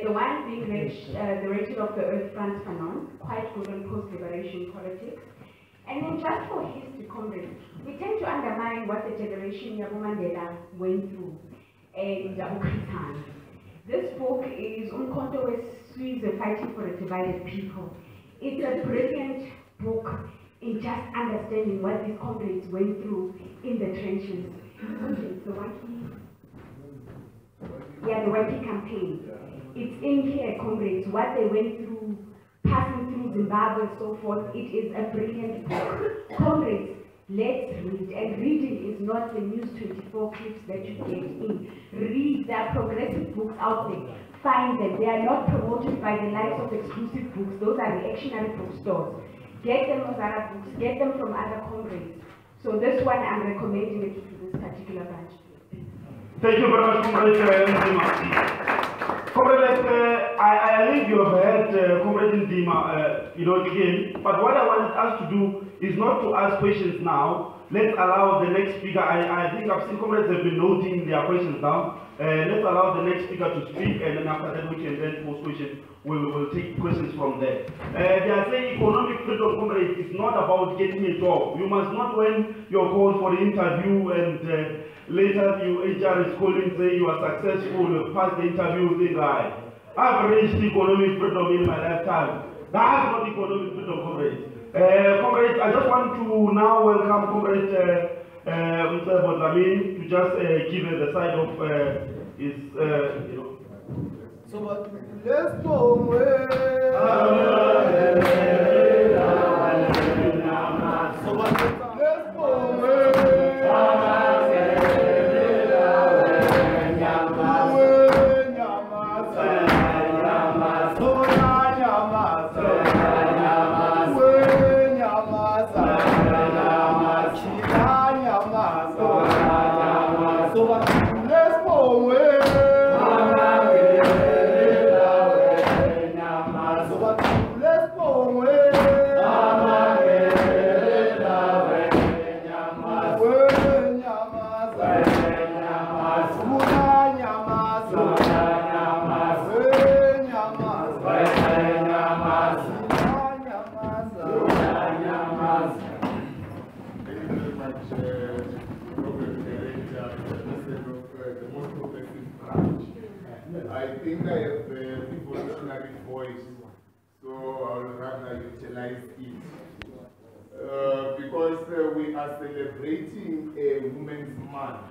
The one being The Wretched of the Earth, Frantz Fanon, quite good on post-liberation politics. And then just for history, comrades, we tend to undermine what the generation Yabo Mandela went through and Ukritan. This book is Umkhonto weSizwe Fighting for a Divided People. It's a brilliant book in just understanding what these comrades went through in the trenches. The YP campaign. It's in here, comrades, what they went through, passing through Zimbabwe and so forth. It is a brilliant book. Comrades, let's read. And reading is not the News 24 clips that you get in. Read. There are progressive books out there. Find them. They are not promoted by the likes of exclusive books. Those are reactionary bookstores. Get them from other books. Get them from other comrades. So this one, I'm recommending it to this particular bunch. Thank you very much, Comrade. Comrade, I leave you have heard Comrade Ndima, again. But what I wanted us to do is not to ask questions now. Let's allow the next speaker. I think I've seen comrades have been noting their questions down. Let's allow the next speaker to speak, and then after that we can then pose questions. We will take questions from there. They are saying economic freedom, comrades, is not about getting a job. You must not, when you're called for the interview and later you HR is calling, say you are successful, you passed the interview, think like, I've reached economic freedom in my lifetime. That's not economic freedom, comrades. Comrades, I just want to now welcome Comrade Mcebo Dlamini to just give the side of his, So, but let's go away. So, but let's go away. I think I have a revolutionary voice, so I will rather utilize it. Because we are celebrating a Women's Month.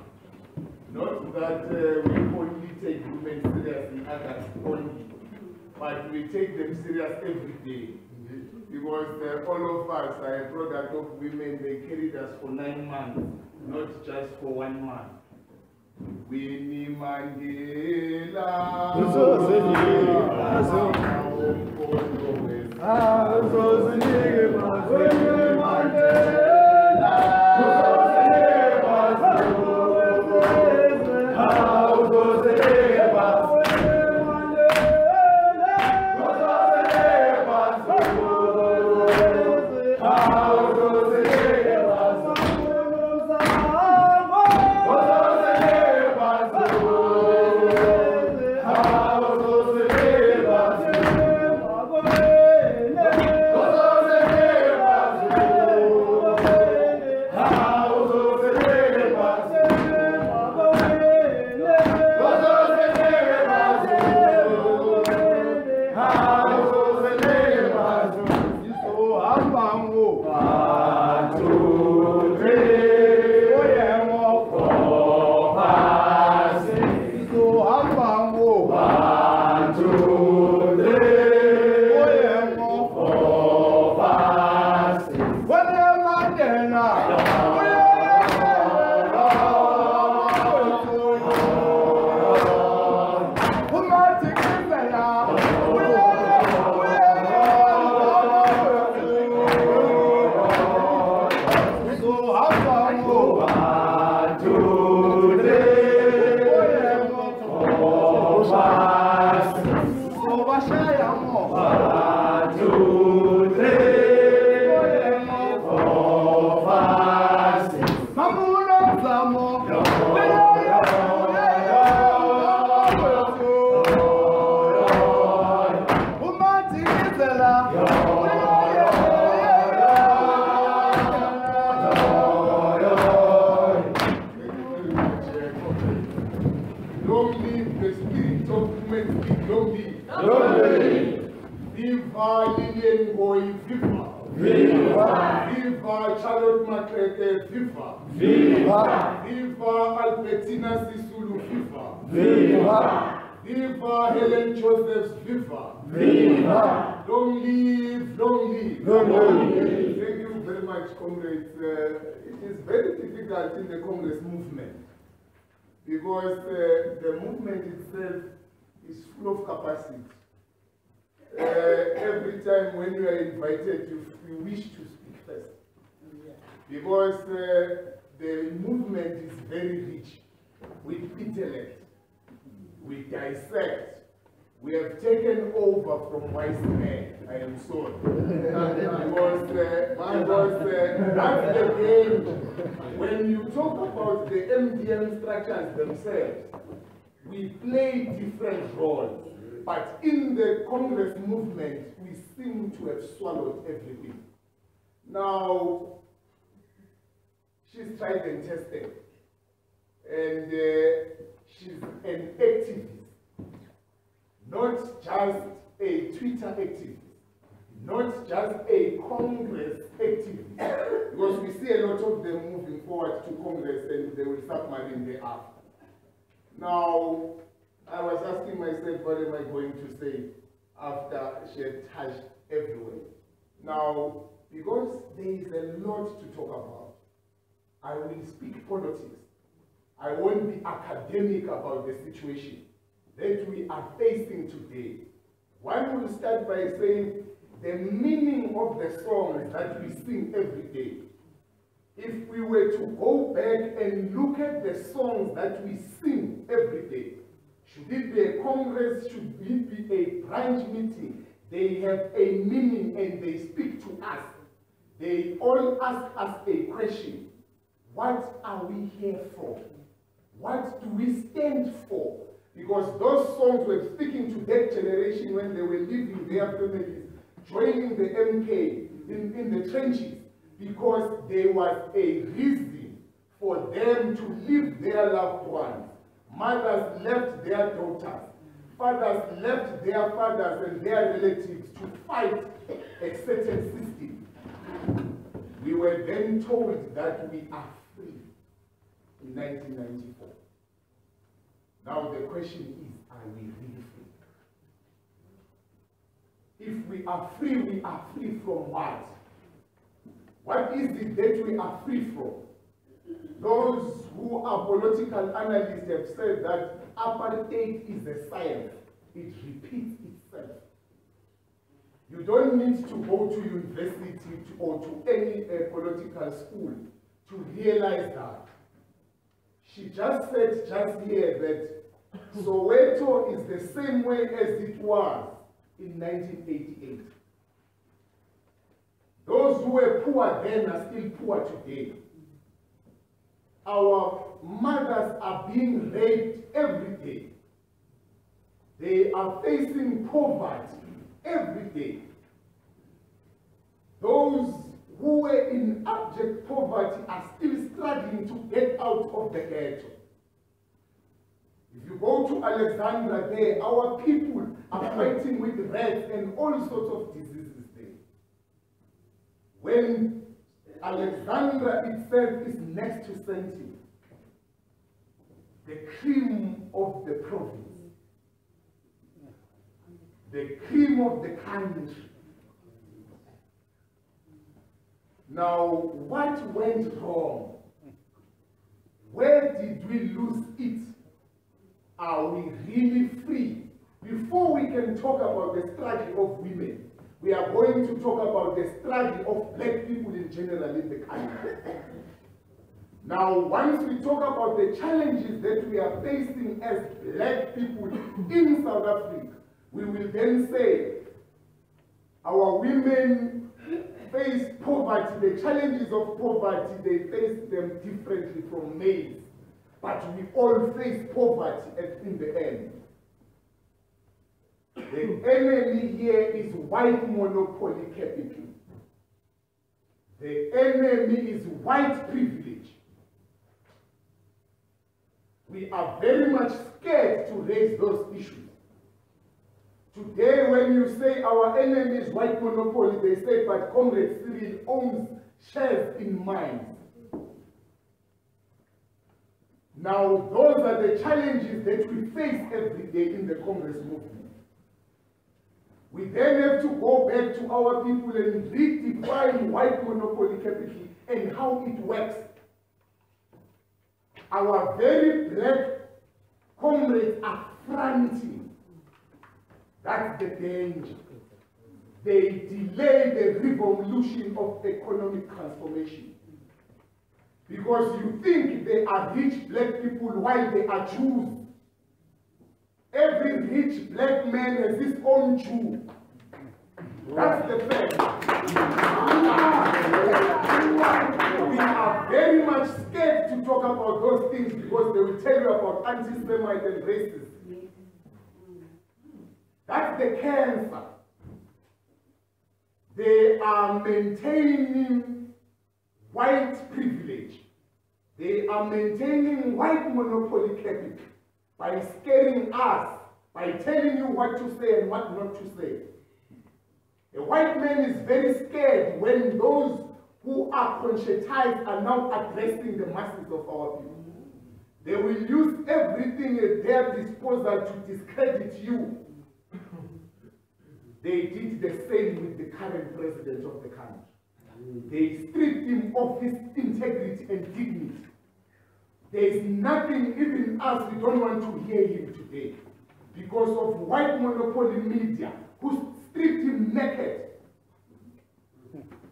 Not that we only take women seriously, others only, but we take them serious every day. Because all of us are a product of women. They carried us for 9 months, not just for 1 month. Winnie Mandela, 1, 2, 3, 4, 5, 6. Mamuna Zamo. Long live the spirit of women, long live. Long live. Viva Lillian Boy, viva. Viva. Viva Charlotte Makrete, viva. Viva. Viva Albertina Sisulu, viva. Viva. Viva Hellen Josephs, viva. Viva. Long live, long live. Long live. Thank you very much, comrades. It is very difficult in the Congress movement because the movement itself is full of capacity. Every time when you are invited, you wish to speak first. Because the movement is very rich with intellect. We dissect. We have taken over from wise men. I am sorry. because that's the game. When you talk about the MDM structures themselves, we play different roles. But in the Congress movement, we seem to have swallowed everything. Now, she's tried and tested. And she's an activist. Not just a Twitter activist. Not just a Congress activist. Because we see a lot of them moving forward to Congress and they will submarine thereafter. Now, I was asking myself, what am I going to say after she had touched everywhere? Now, because there is a lot to talk about, I will speak politics. I won't be academic about the situation that we are facing today. One will start by saying the meaning of the songs that we sing every day. If we were to go back and look at the songs that we sing every day, should it be a congress, should it be a branch meeting, they have a meaning and they speak to us. They all ask us a question. What are we here for? What do we stand for? Because those songs were speaking to that generation when they were leaving their families, joining the MK in the trenches, because there was a reason for them to leave their loved ones. Mothers left their daughters. Fathers left their fathers and their relatives to fight a certain system. We were then told that we are free in 1994. Now the question is, are we really free? If we are free from what? What is it that we are free from? Those who are political analysts have said that apartheid is a science. It repeats itself. You don't need to go to university or to any political school to realize that. She just said just here that Soweto is the same way as it was in 1988. Those who were poor then are still poor today. Our mothers are being raped every day. They are facing poverty every day. Those who were in abject poverty are still struggling to get out of the ghetto. If you go to Alexandra there, our people are fighting with rats and all sorts of diseases there. When Alexandra itself is next to Senti, the cream of the province, the cream of the country. Now, what went wrong? Where did we lose it? Are we really free? Before we can talk about the struggle of women, we are going to talk about the struggle of black people in general in the country. Now, once we talk about the challenges that we are facing as black people in South Africa, we will then say our women face poverty, the challenges of poverty, they face them differently from males. But we all face poverty in the end. The enemy here is white monopoly capital. The enemy is white privilege. We are very much scared to raise those issues. Today, when you say our enemy is white monopoly, they say, but Comrade Cyril owns shares in mines. Now, those are the challenges that we face every day in the Congress movement. We then have to go back to our people and redefine white monopoly capital and how it works. Our very black comrades are fronting. That's the danger. They delay the revolution of economic transformation. Because you think they are rich black people while they are Jews. Every rich black man has his own Jew. That's the fact. We are very much scared to talk about those things because they will tell you about anti-Semite and racism. That's the cancer. They are maintaining white privilege. They are maintaining white monopoly capital by scaring us, by telling you what to say and what not to say. A white man is very scared when those who are conscientized are now addressing the masses of our people. They will use everything at their disposal to discredit you. They did the same with the current president of the country. They stripped him of his integrity and dignity. There is nothing, even us, we don't want to hear him today because of white monopoly media who stripped him naked.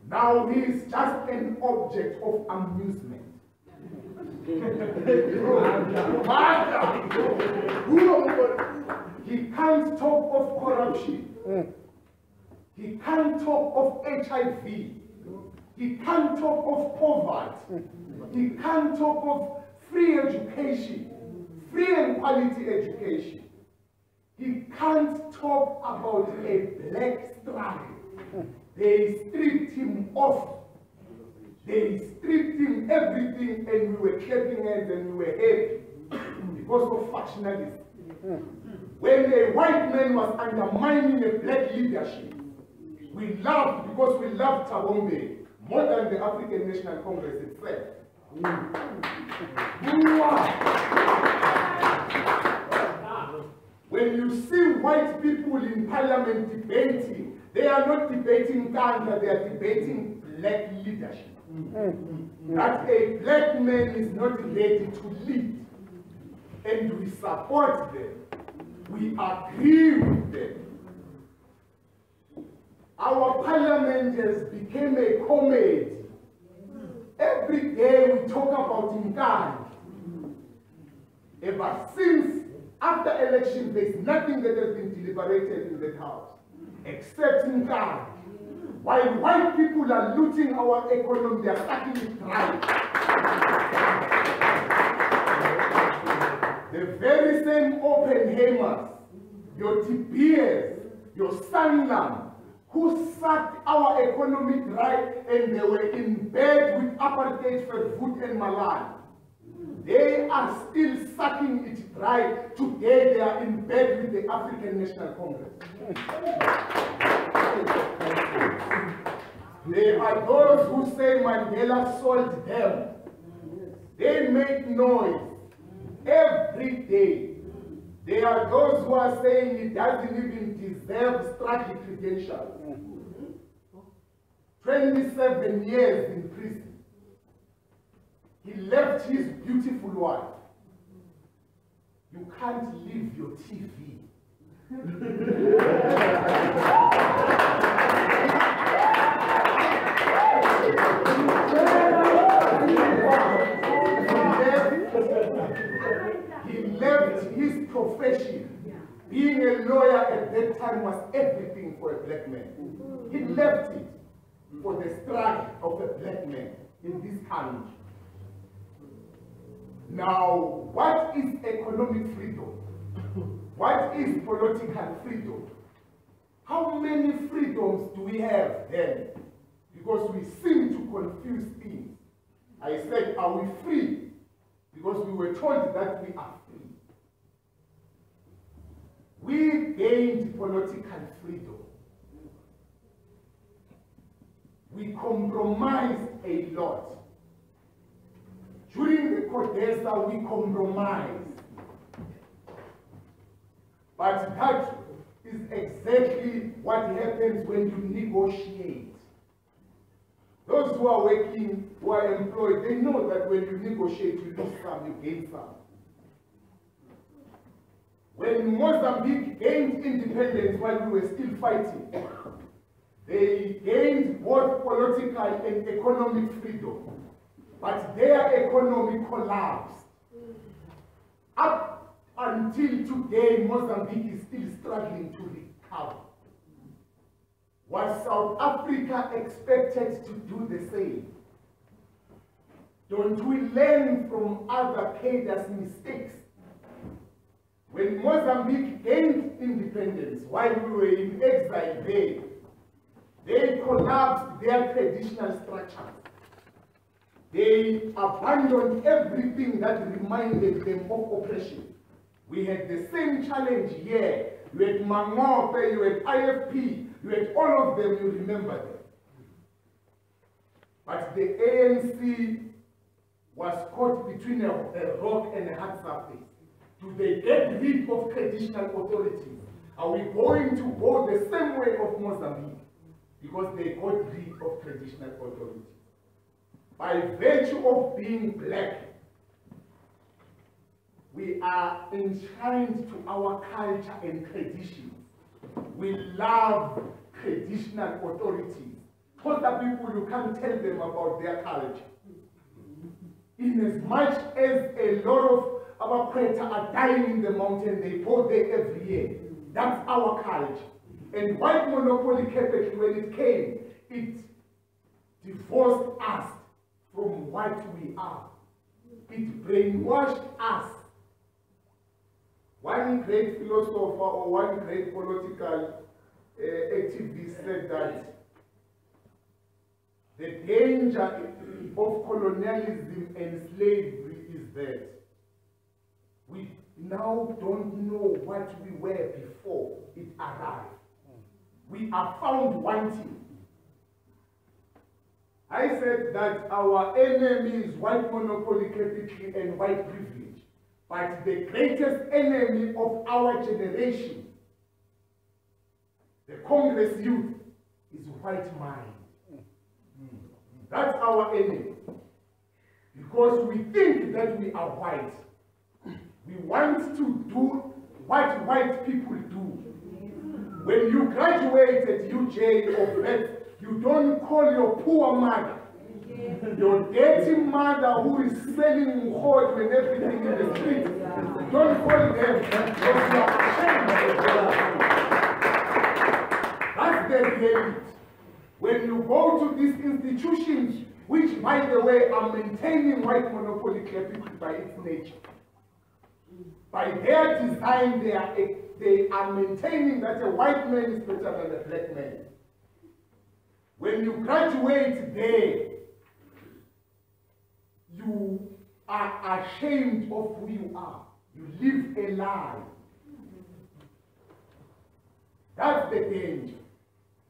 Now he is just an object of amusement. He can't talk of corruption. He can't talk of HIV. He can't talk of poverty. He can't talk of free education, free and quality education. He can't talk about a black struggle. They stripped him off. They stripped him everything and we were clapping hands and we were happy because of factionalism. When a white man was undermining a black leadership, we laughed because we loved Tabombe more than the African National Congress itself. When you see white people in parliament debating, they are not debating Kanda, they are debating black leadership. That a black man is not ready to lead. And we support them. We agree with them. Our parliament has become a comedy. Every day we talk about Nkani. Ever since after election, there is nothing that has been deliberated in that house except Nkani. While white people are looting our economy, they are sucking it dry. The very same Oppenheimers, your TPS, your Sanlam, who sucked our economy dry and they were in bed with apartheid for Voet and Malan. They are still sucking it dry. Today they are in bed with the African National Congress. There are those who say Mandela sold them. They make noise every day. There are those who are saying he doesn't even deserve struggle credentials. 27 years in prison. He left his beautiful wife. You can't leave your TV. He left his profession, being a lawyer. lawyer at that time was everything for a black man. He left it for the struggle of a black man in this country. Now, what is economic freedom? What is political freedom? How many freedoms do we have then? Because we seem to confuse things. I said, are we free? Because we were told that we are free. We gained political freedom. We compromised a lot. During the Codesa, we compromised. But that is exactly what happens when you negotiate. Those who are working, who are employed, they know that when you negotiate, you lose some, you gain some. When Mozambique gained independence while we were still fighting, they gained both political and economic freedom. But their economy collapsed. Up until today, Mozambique is still struggling to recover. Was South Africa expected to do the same? Don't we learn from other cadres' mistakes? When Mozambique gained independence, while we were in exile there, they collapsed their traditional structures. They abandoned everything that reminded them of oppression. We had the same challenge here. You had Mangope, you had IFP, you had all of them, you remember them. But the ANC was caught between a rock and a hard surface. Do they get rid of traditional authorities? Are we going to go the same way of Mozambique? Because they got rid of traditional authorities. By virtue of being black, we are enshrined to our culture and traditions. We love traditional authorities. Other people, you can't tell them about their culture. In as much as a lot of our Quetta are dying in the mountain, they go there every year. That's our culture. And white monopoly capital, when it came, it divorced us from what we are. It brainwashed us. One great philosopher or one great political activist said that the danger of colonialism and slavery is that we now don't know what we were before it arrived. We are found wanting. I said that our enemy is white monopoly capital and white privilege. But the greatest enemy of our generation, the Congress youth, is white mind. That's our enemy. Because we think that we are white. We want to do what white people do. When you graduate at UJ or VET, you don't call your poor mother, your dirty mother who is selling hot and everything in the street. Don't call them because you are ashamed. That's the reality. When you go to these institutions, which by the way are maintaining white monopoly capital by its nature, by their design, they are maintaining that a white man is better than a black man. When you graduate there, you are ashamed of who you are. You live a lie. That's the danger.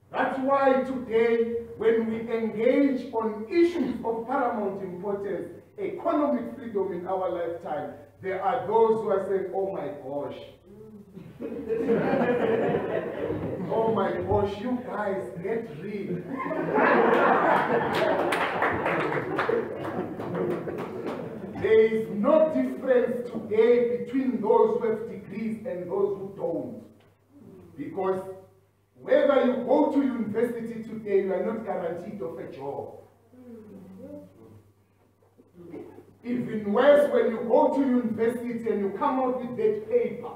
That's why today, when we engage on issues of paramount importance, economic freedom in our lifetime, there are those who are saying, oh my gosh. Oh my gosh, you guys, get real. There is no difference today between those who have degrees and those who don't. Because whether you go to university today, you are not guaranteed of a job. Even worse, when you go to university and you come out with that paper,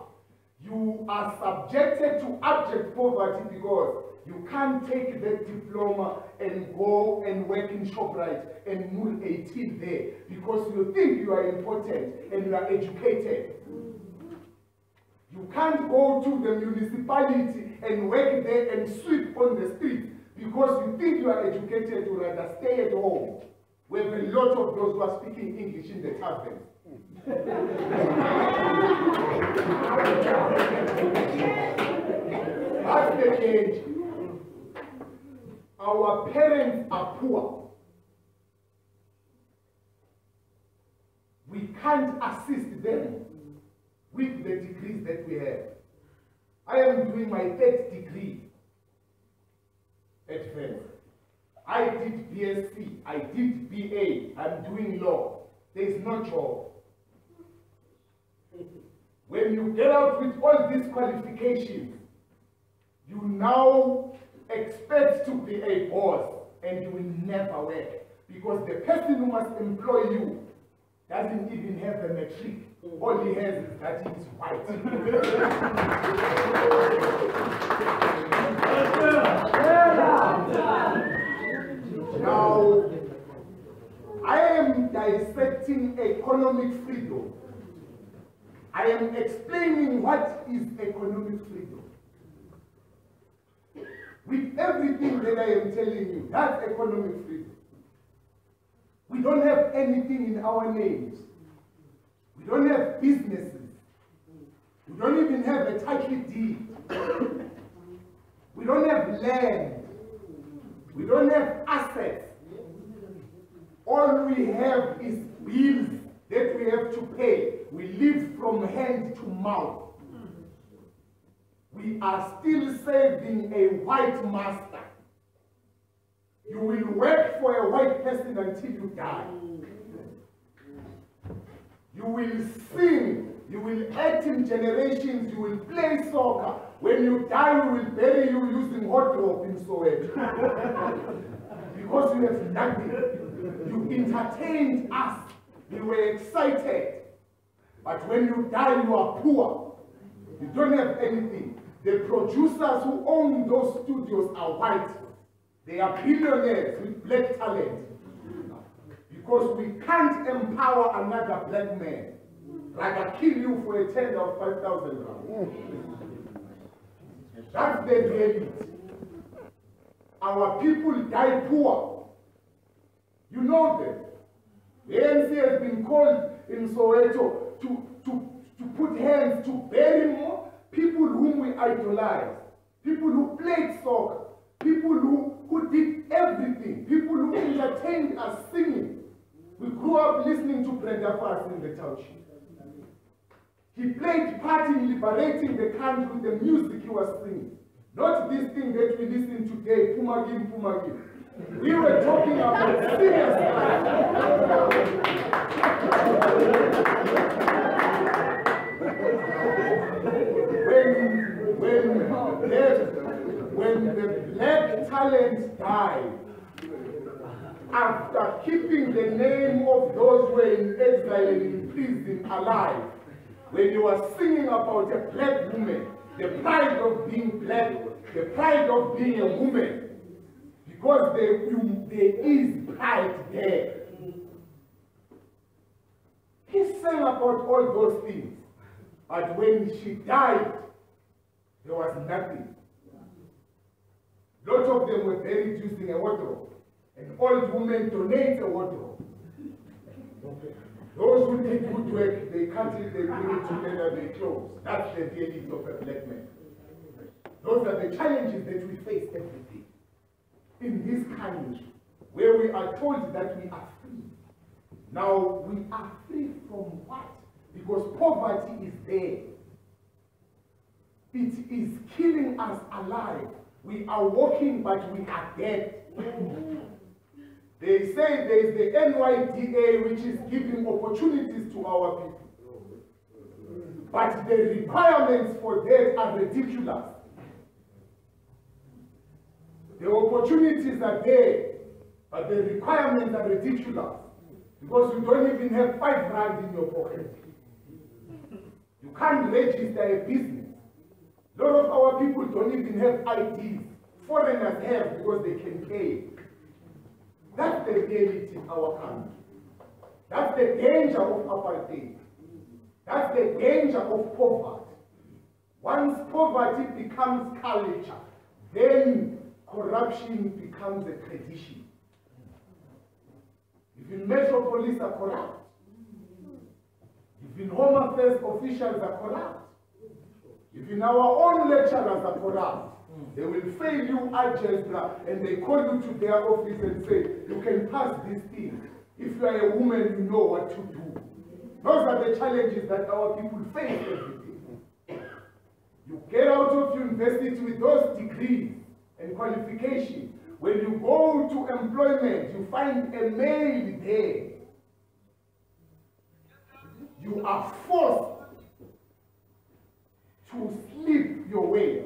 you are subjected to abject poverty because you can't take that diploma and go and work in ShopRite and move 18 there because you think you are important and you are educated. You can't go to the municipality and work there and sweep on the street because you think you are educated, you rather stay at home. We have a lot of those who are speaking English in the taverns. That's the change. Our parents are poor. We can't assist them with the degrees that we have. I am doing my 3rd degree at first. I did BSc, I did BA, I'm doing law. There is no job. When you get out with all these qualifications, you now expect to be a boss and you will never work because the person who must employ you doesn't even have the matric. All he has is that he is white. Now, I am dissecting economic freedom. I am explaining what is economic freedom. With everything that I am telling you, that's economic freedom. We don't have anything in our names. We don't have businesses. We don't even have a title deed. We don't have land. We don't have assets. All we have is bills that we have to pay. We live from hand to mouth. We are still serving a white master. You will work for a white person until you die. You will sing, you will act in generations, you will play soccer. When you die, we will bury you using hot rope in Soweto. Because you have nothing. You entertained us. We were excited. But when you die, you are poor. You don't have anything. The producers who own those studios are white. They are billionaires with black talent. Because we can't empower another black man. Rather kill you for a tender of 5,000 rand. That's the reality. Our people die poor. You know them. The ANC has been called in Soweto to put hands to bury more people whom we idolize, people who played soccer, people who did everything, people who entertained us singing. We grew up listening to Brenda Fassie in the township. He played part in liberating the country with the music he was singing. Not this thing that we listen today, Pumagim, Pumagim. We were talking about serious when the black talent died, after keeping the name of those who were in exile and in prison alive, when you are singing about a black woman, the pride of being black, the pride of being a woman, because there is pride there. He sang about all those things, but when she died, there was nothing. Lots of them were buried using a wardrobe. An old woman donates a wardrobe. Those who did good work, they cut it, they bring it together, they close. That's the reality of a black man. Those are the challenges that we face every day. In this country, where we are told that we are free. Now, we are free from what? Because poverty is there. It is killing us alive. We are walking, but we are dead. They say there is the NYDA, which is giving opportunities to our people. But the requirements for that are ridiculous. The opportunities are there, but the requirements are ridiculous. Because you don't even have 5 rand in your pocket. You can't register a business. A lot of our people don't even have IDs. Foreigners have because they can pay. That's the reality in our country. That's the danger of apartheid. That's the danger of poverty. Once poverty becomes culture, then corruption becomes a tradition. Even metropolises are corrupt. Even Home Affairs officials are corrupt. Even our own lecturers are corrupt. They will fail you algebra and they call you to their office and say, you can pass this thing. If you are a woman, you know what to do. Those are the challenges that our people face every day. You get out of university with those degrees and qualifications. When you go to employment, you find a male there. You are forced to sleep your way.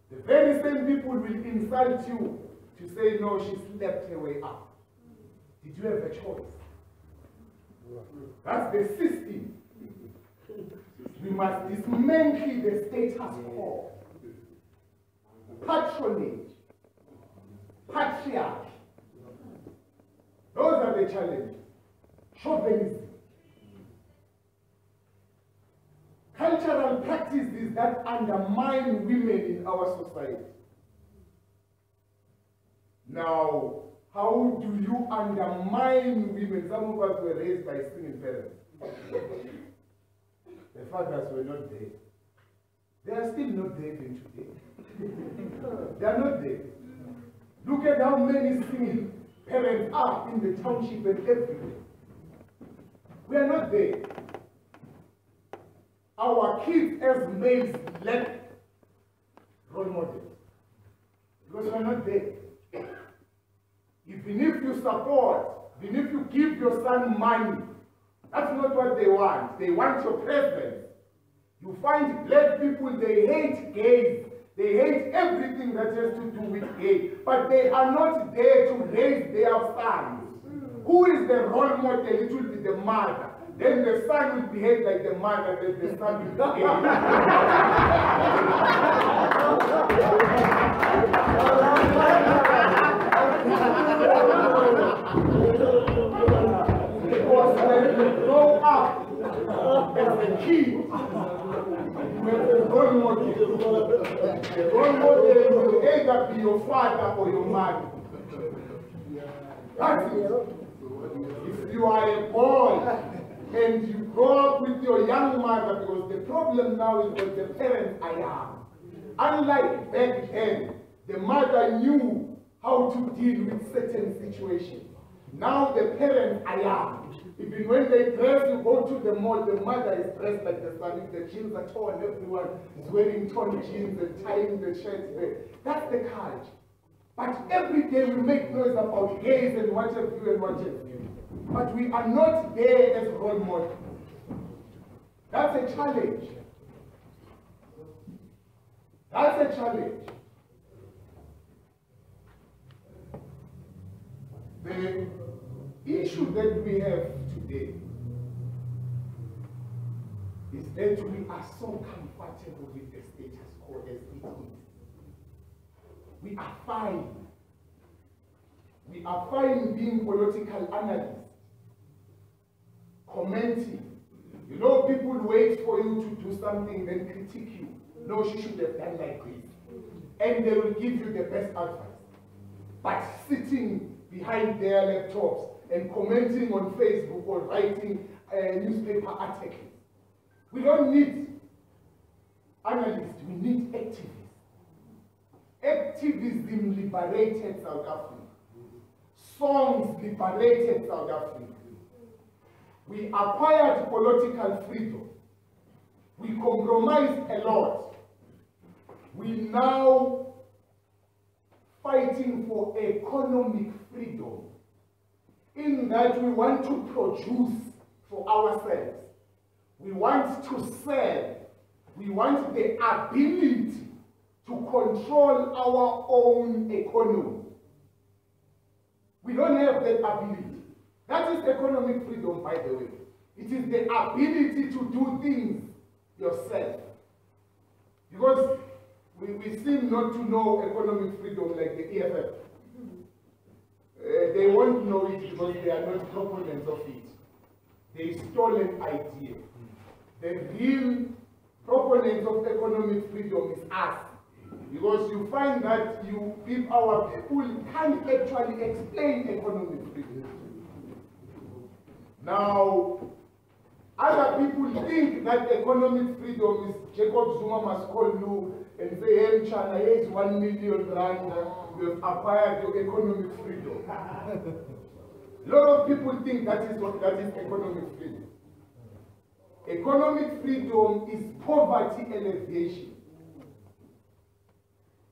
The very same people will insult you to say, no, she slept her way up. Did you have a choice? That's the system. We must dismantle the status quo. Patronage, patriarchy. Those are the challenges. Chauvinism. Cultural practices that undermine women in our society. Now, how do you undermine women? Some of us were raised by single parents. The fathers were not there. They are still not there even today. They are not there. Look at how many single parents are in the township and everywhere. We are not there. Our kids as males lack role models because we are not there. Even if you support, even if you give your son money, that's not what they want. They want your presence. You find black people, they hate gays. They hate everything that has to do with gay. But they are not there to raise their sons. Who is the role model? It will be the mother. Then the son will behave like the mother, then the son will behave. Because when you grow up as a kid, you have a role model. The role model will either be your father or your mother. That's it. If you are a boy, and you grow up with your young mother, because the problem now is that the parents are young. Unlike back then, the mother knew how to deal with certain situations. Now the parents are young. Even when they dress, you go to the mall, the mother is dressed like the son. If the jeans are torn, everyone is wearing torn jeans and tying the shirts there. That's the culture. But every day we make noise about gays and what have you and what have you. But we are not there as role models. That's a challenge. That's a challenge. The issue that we have today is that we are so comfortable with the status quo as it is. We are fine. We are fine being political analysts, commenting. You know, people wait for you to do something, then critique you. No, she should have done like this. And they will give you the best advice. But sitting behind their laptops and commenting on Facebook or writing newspaper articles. We don't need analysts, we need activists. Activism liberated South Africa. Songs liberated South Africa. We acquired political freedom. We compromised a lot. We now fighting for economic freedom, in that we want to produce for ourselves. We want to sell. We want the ability to control our own economy. We don't have that ability. That is economic freedom, by the way. It is the ability to do things yourself. Because we seem not to know economic freedom like the EFF. They won't know it because they are not proponents of it. They stole an idea. The real proponents of economic freedom is us. Because you find that our people can't actually explain economic freedom. Now, other people think that economic freedom is Jacob Zuma must call you and say, hey, China, here's 1 million rand, you have acquired your economic freedom. A lot of people think that is economic freedom. Economic freedom is poverty alleviation.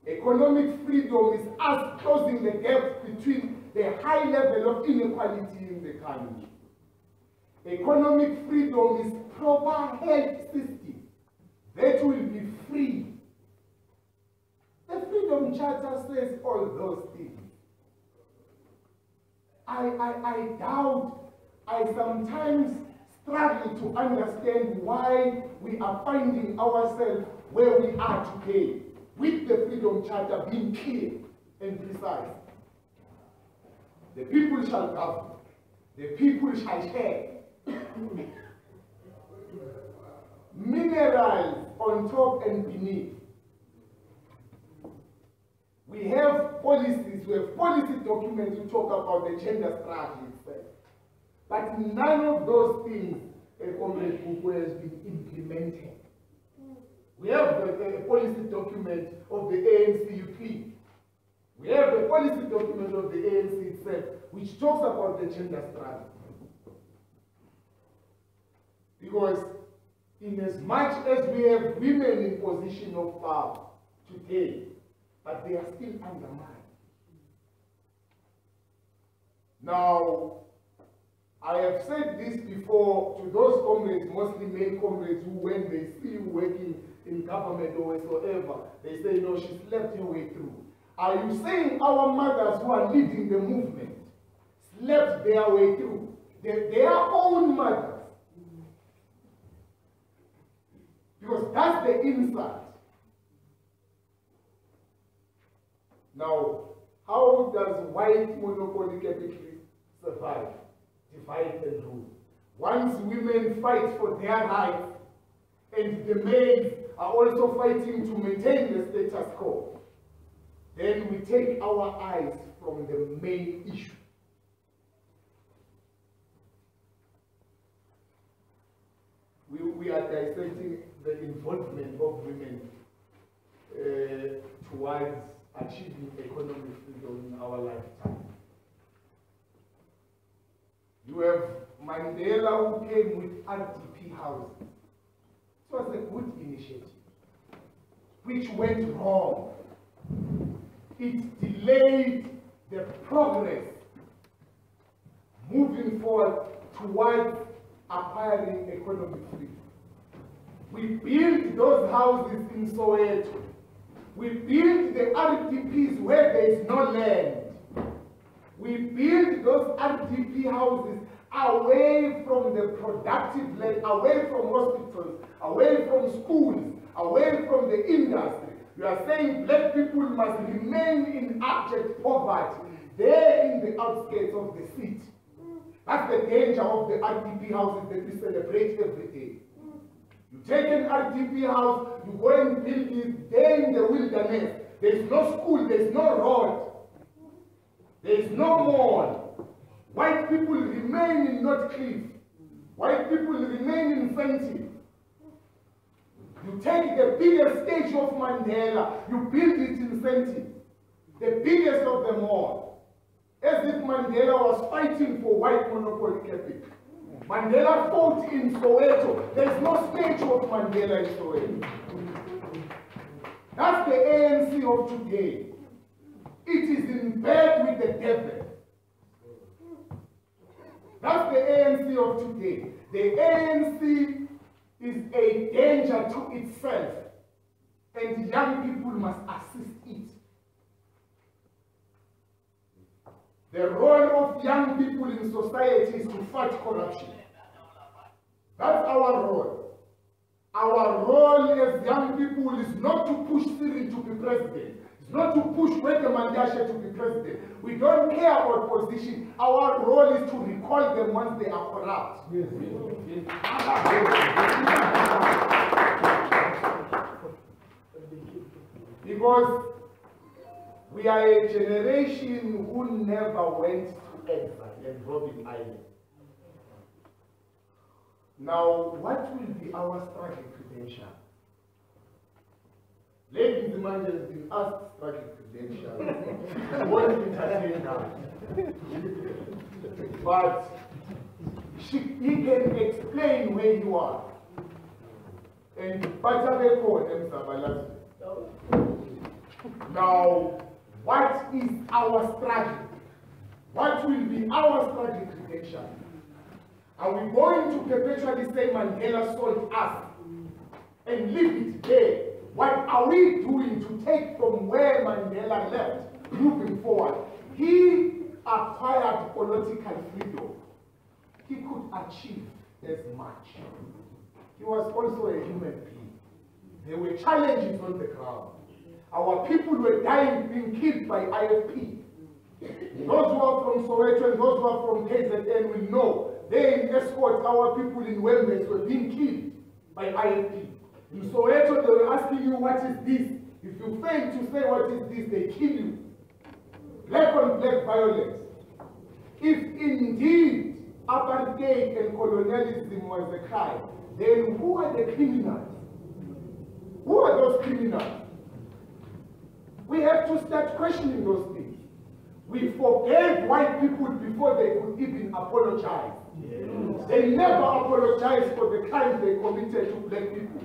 Economic freedom is us closing the gap between the high level of inequality in the country. Economic freedom is proper health system that will be free. The Freedom Charter says all those things. I doubt, I sometimes struggle to understand why we are finding ourselves where we are today, with the Freedom Charter being clear and precise. The people shall govern, the people shall share. Minerals on top and beneath. We have policies, we have policy documents who talk about the gender struggle itself. But none of those things, Comrade Buku, has been implemented. We have the policy document of the ANC-UP. We have the policy document of the ANC itself, which talks about the gender struggle. Because in as much as we have women in position of power today, but they are still undermined. Now, I have said this before to those comrades, mostly male comrades, who when they see you working in government or whatsoever, they say, no, she slept her way through. Are you saying our mothers who are leading the movement slept their way through? Their own mothers. Because that's the insult. Now, how does white monopoly capitalism survive, divide and rule? Once women fight for their rights, and the males are also fighting to maintain the status quo, then we take our eyes from the main issue. We are dissecting the involvement of women towards achieving economic freedom in our lifetime. You have Mandela, who came with RDP housing. It was a good initiative, which went wrong. It delayed the progress moving forward towards acquiring economic freedom. We built those houses in Soweto. We built the RDPs where there is no land. We built those RDP houses away from the productive land, away from hospitals, away from schools, away from the industry. You are saying black people must remain in abject poverty there in the outskirts of the city. That's the danger of the RDP houses that we celebrate every day. You take an RDP house, you go and build it there in the wilderness. There is no school, there is no road, there is no mall. White people remain in North Cliff. White people remain in Fenty. You take the biggest statue of Mandela, you build it in Fenty, the biggest of them all, as if Mandela was fighting for white monopoly capital. Mandela fought in Soweto. There is no statue of Mandela in Soweto. That's the ANC of today. It is in bed with the devil. That's the ANC of today. The ANC is a danger to itself, and young people must assist it. The role of young people in society is to fight corruption. That's our role. Our role as young people is not to push Siri to be president. It's not to push Wete Mandashe to be president. We don't care about position. Our role is to recall them once they are corrupt. Yes. Because we are a generation who never went to exile and Robben Island. Now, what will be our struggle credential? Ladies and man has been asked struggle credentials. Won't entertain that. But he can explain where you are. And Batabeko and Sabalatu. Now, what is our struggle? What will be our struggle credential? Are we going to perpetually say Mandela sold us and leave it there? What are we doing to take from where Mandela left, moving forward? He acquired political freedom. He could achieve as much. He was also a human being. There were challenges on the ground. Our people were dying, being killed by IFP. Those who are from Soweto and those who are from KZN will know. They in escort, our people in Wembes were being killed by IFP. In Soweto, they were asking you, what is this? If you fail to say what is this, they kill you. Black on black violence. If indeed apartheid and colonialism was a crime, then who are the criminals? Who are those criminals? We have to start questioning those things. We forgave white people before they could even apologize. Yes. They never apologized for the crimes they committed to black people.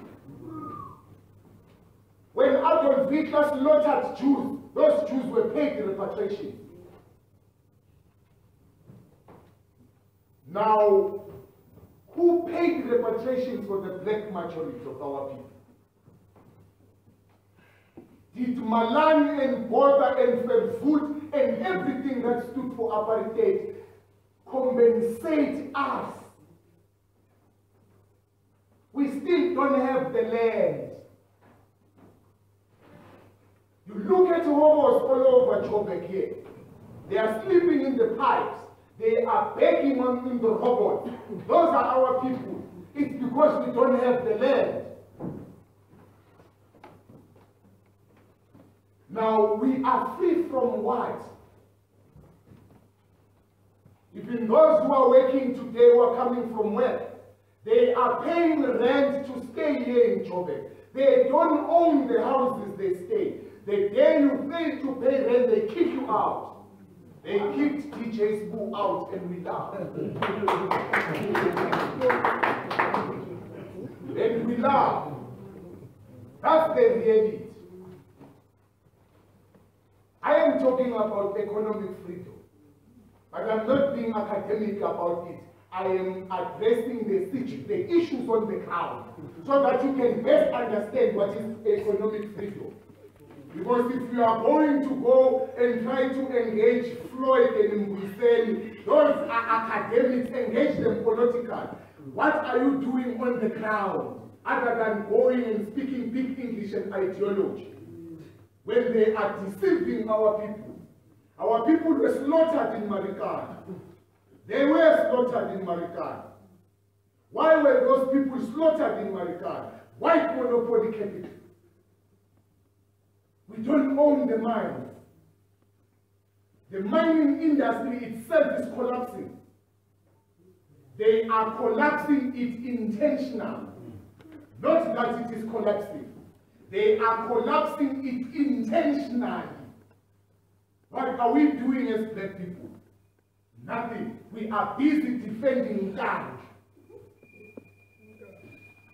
When Adolf Hitler slaughtered Jews, those Jews were paid repatriation. Now, who paid repatriation for the black majority of our people? Did Malan and Botha and Vervoet and everything that stood for apartheid compensate us? We still don't have the land. You look at hobos all over Joburg here. They are sleeping in the pipes. They are begging on in the robots. Those are our people. It's because we don't have the land. Now, we are free from what? Even those who are working today who are coming from work, they are paying rent to stay here in Joburg. They don't own the houses they stay. The day you fail to pay rent, they kick you out. They kicked DJ Spoo out and we laugh. And we laugh. That's the reality. I am talking about economic freedom, but I'm not being academic about it. I am addressing the issues on the ground so that you can best understand what is economic freedom. Because if you are going to go and try to engage Floyd and Mbuyiseni, those are academics, engage them politically. What are you doing on the ground other than going and speaking big English and ideology? When they are deceiving our people. Our people were slaughtered in Marikana. They were slaughtered in Marikana. Why were those people slaughtered in Marikana? White monopoly capital. We don't own the mines. The mining industry itself is collapsing. They are collapsing it intentionally. Not that it is collapsing. They are collapsing it intentionally. What are we doing as black people? Nothing. We are busy defending land.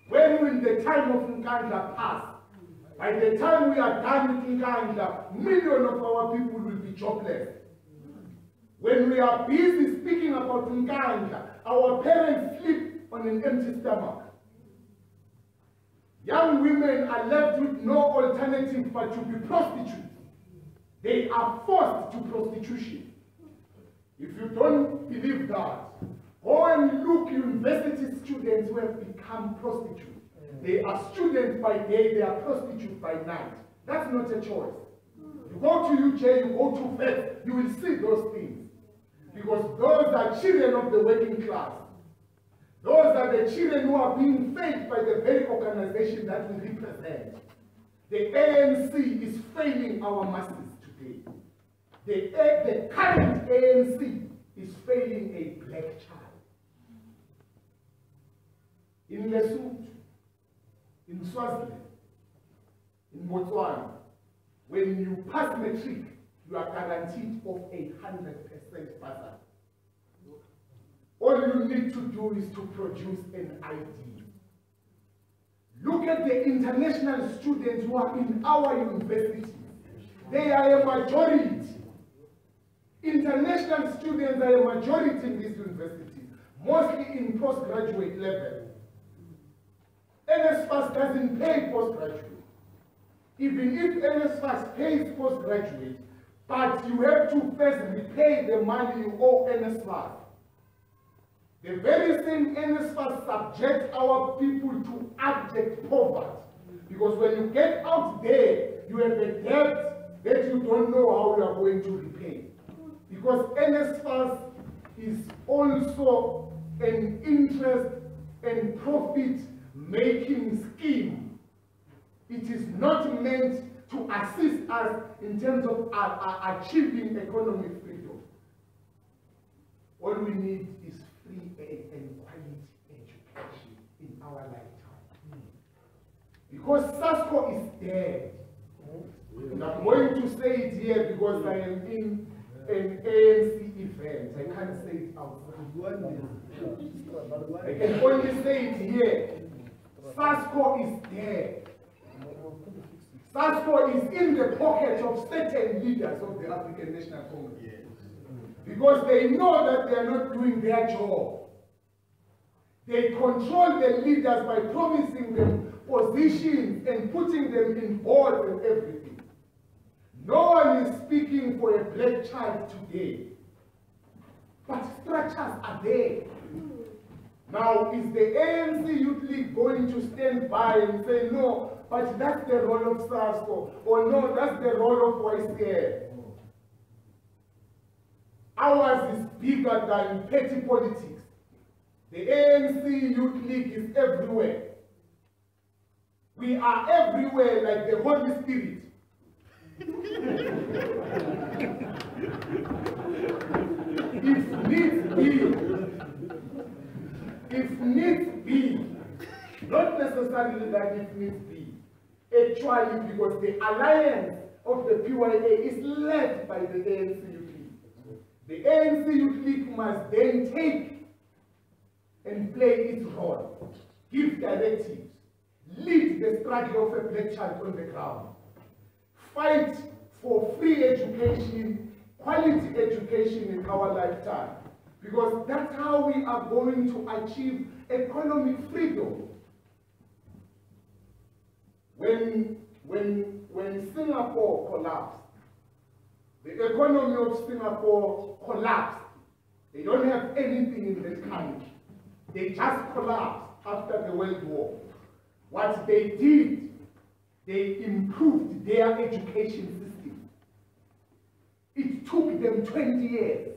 When will the time of Nkandla pass? By the time we are done with Nkandla, millions of our people will be jobless. When we are busy speaking about Nkandla, our parents sleep on an empty stomach. Young women are left with no alternative but to be prostitutes. They are forced to prostitution. If you don't believe that, go and look university students who have become prostitutes. They are students by day, they are prostitutes by night. That's not a choice. You go to UJ, you go to FED, you will see those things. Because those are children of the working class. Those are the children who are being fed by the very organization that we represent. The ANC is failing our masses today. The current ANC is failing a black child. In Lesotho, in Swaziland, in Botswana, when you pass matric, you are guaranteed of 100% bursary. All you need to do is to produce an ID. Look at the international students who are in our universities. They are a majority. International students are a majority in these universities, mostly in postgraduate level. NSFAS doesn't pay postgraduate. Even if NSFAS pays postgraduate, but you have to first repay the money you owe NSFAS. The very same NSFAS subjects our people to abject poverty. Because when you get out there, you have a debt that you don't know how you are going to repay. Because NSFAS is also an interest and profit making scheme. It is not meant to assist us in terms of achieving economic freedom. All we need is free and quality education in our lifetime. Because SASCO is dead. And I'm going to say it here because I am in an ANC event. I can't say it outside. I can only say it here. SASCO is dead. SASCO is in the pocket of certain leaders of the African National Congress. Because they know that they are not doing their job. They control the leaders by promising them positions and putting them in boards and everything. No one is speaking for a black child today. But structures are there. Now, is the ANC Youth League going to stand by and say, no, but that's the role of SASCO, or no, that's the role of YCF? Ours is bigger than petty politics. The ANC Youth League is everywhere. We are everywhere like the Holy Spirit. If needs be, not necessarily that it needs be, actually because the alliance of the PYA is led by the ANC Youth League. The ANC Youth League must then take and play its role, give directives, lead the struggle of a black child on the ground, fight for free education, quality education in our lifetime, because that's how we are going to achieve economic freedom. When Singapore collapsed, the economy of Singapore collapsed. They don't have anything in that country. They just collapsed after the World War. What they did, they improved their education system. It took them 20 years.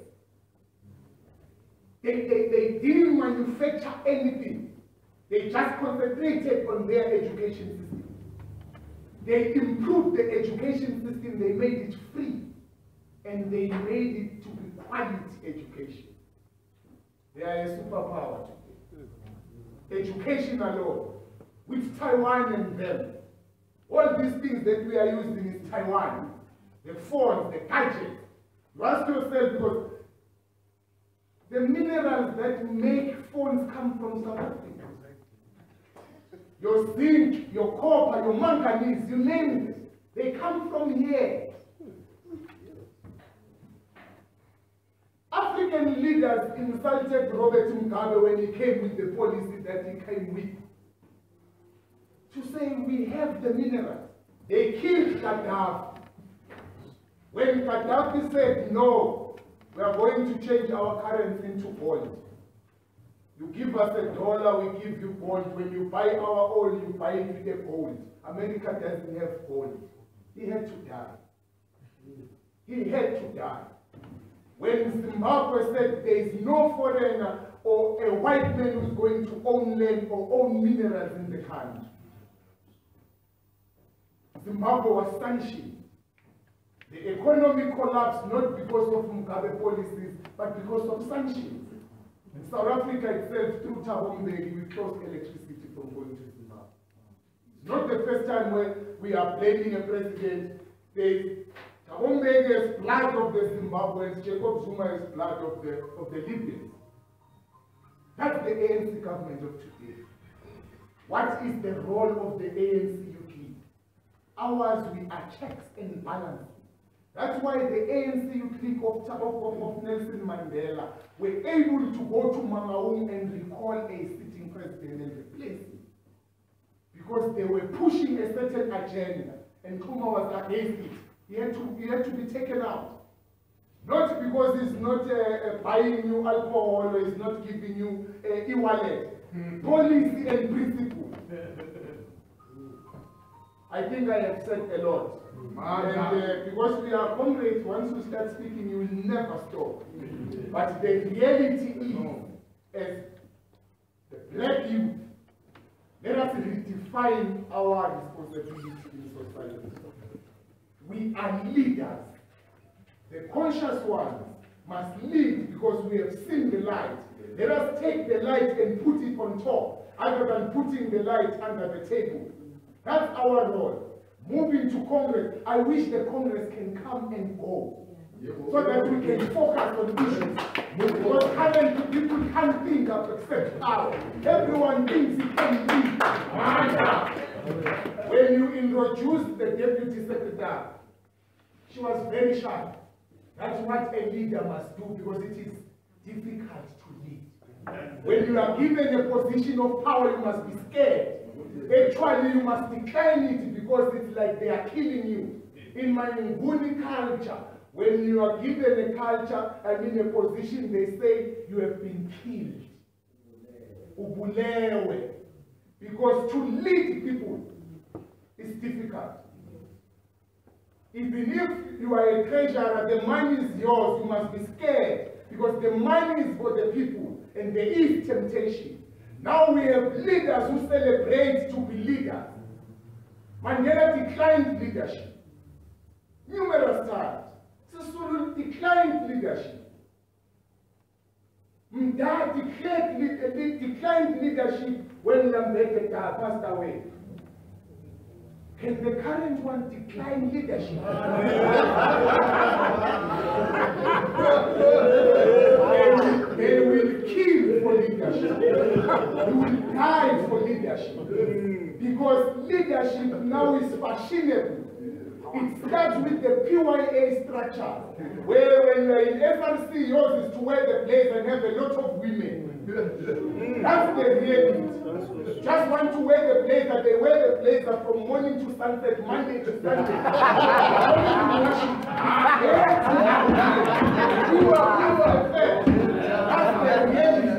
They didn't manufacture anything. They just concentrated on their education system. They improved the education system, they made it free, and they made it to be quality education. They are a superpower today. Education alone, with Taiwan and them. All these things that we are using is Taiwan. The phones, the gadgets. You ask yourself, because the minerals that make phones come from South Africa. Your zinc, your copper, your manganese, you name it. They come from here. African leaders insulted Robert Mugabe when he came with the policy that he came with. To say we have the minerals. They killed Gaddafi. When Gaddafi said, no, we are going to change our currency into gold. You give us $1, we give you gold. When you buy our oil, you buy it with the gold. America doesn't have gold. He had to die. He had to die. When Zimbabwe said there is no foreigner or a white man who's going to own land or own minerals in the country, Zimbabwe was sanctioned. The economy collapsed not because of Mugabe policies, but because of sanctions. In South Africa itself, through Thabo Mbeki, we closed electricity from going to Zimbabwe. It's not the first time where we are blaming a president. Thabo Mbeki is blood of the Zimbabweans, Jacob Zuma is blood of the Libyans. That's the ANC government of today. What is the role of the ANC UK? Ours, we are checks and balances. That's why the ANC UK of Nelson Mandela were able to go to Mangaung and recall a sitting president and replace him. Because they were pushing a certain agenda, and Kuma was against it. He had to be taken out. Not because he's not buying you alcohol or he's not giving you e-wallet. Policy and principle. I think I have said a lot. And because we are comrades, once you start speaking, you will never stop. But the reality is, as the black youth, let us redefine our responsibility in society. We are leaders. The conscious ones must lead because we have seen the light. Let us take the light and put it on top, other than putting the light under the table. That's our role. Moving to Congress, I wish the Congress can come and go, so that we can focus on issues. Because current people can't think of except power. Everyone thinks he can lead. When you introduced the deputy secretary, she was very sharp. That's what a leader must do, because it is difficult to lead. When you are given a position of power, you must be scared. Actually, you must decline it because it's like they are killing you. In my Nguni culture, when you are given a culture and in a position, they say you have been killed. Ubulewe. Because to lead people is difficult. Even if you are a treasurer, the money is yours, you must be scared. Because the money is for the people and there is temptation. Now we have leaders who celebrate to be leaders. Mandela declined leadership numerous times. Sisulu declined leadership. Mda declined leadership when Lambert passed away. Can the current one decline leadership? They will kill for leadership. They will die for leadership. Because leadership now is fashionable. It starts with the PYA structure, where when you are in FRC, yours is to wear the blazer and have a lot of women. That's the reality. Just want to wear the blazer, they wear the blazer from morning to sunset, Monday to Sunday. That's the reality.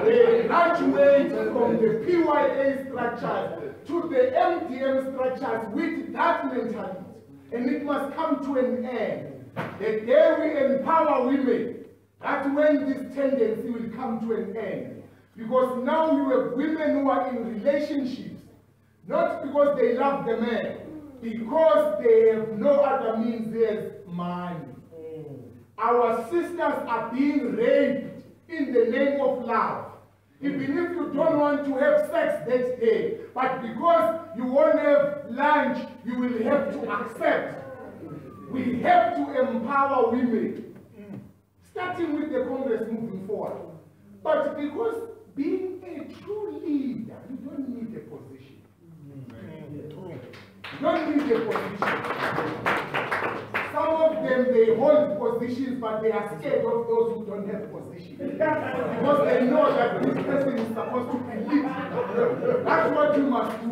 They graduate from the PYA structures to the MDM structures with that mentality. And it must come to an end. The day we empower women, that's when this tendency will come to an end. Because now you have women who are in relationships, not because they love the man, because they have no other means, there's money. Our sisters are being raped in the name of love. Even if you don't want to have sex that day, but because you won't have lunch, you will have to accept. We have to empower women, starting with the Congress moving forward. But because being a true leader, you don't need a position. You don't need a position. Some of them, they hold positions, but they are scared of those who don't have positions. Because they know that this person is supposed to be leading. That's what you must do.